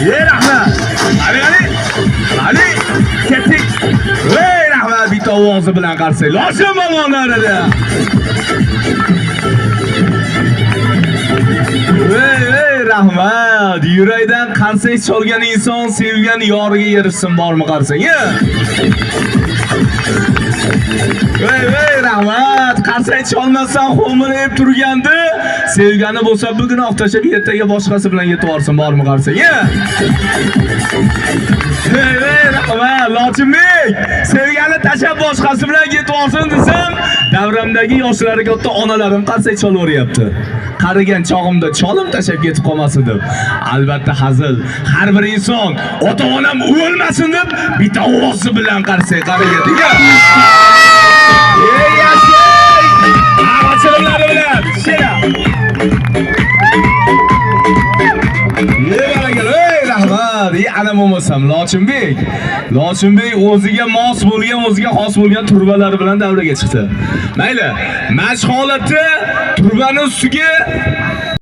Rahmat. Ali. Ketdik. Rahmat bitta ovozi bilan qarsak. Loshim malonlarida. Rahmat. Yurakdan qarsak cholgan inson sevgan yoriga erishsin bormi qarsang? Rahmat. Qarsak cholmasdan xo'mirib turgandi. Sevgani bo'lsa bugun oqtashib ertaga boshqasi bilan yetib borsin bormi qarsang? Rahmat. Lochinbek, sevgani tashab boshqasi bilan yetib borsin desam, davramdagi yoshlarga katta onalarim qarsak cholaveryapti. Qarigan chog'imda cholim tashab ketib qolmasin deb. Albatta hazil. Har bir inson ota-onam o'lmasin deb bitta ovozi bilan qarsak qaraydi. Yashay! Avachirimlari bilan. Shera. Rahmat. Ana bo'lmasam Lochinbek o'ziga mos bo'lgan, o'ziga xos bo'lgan turbalari bilan davraga chiqdi. Mayli, mashg'ulotni turbaning ustiga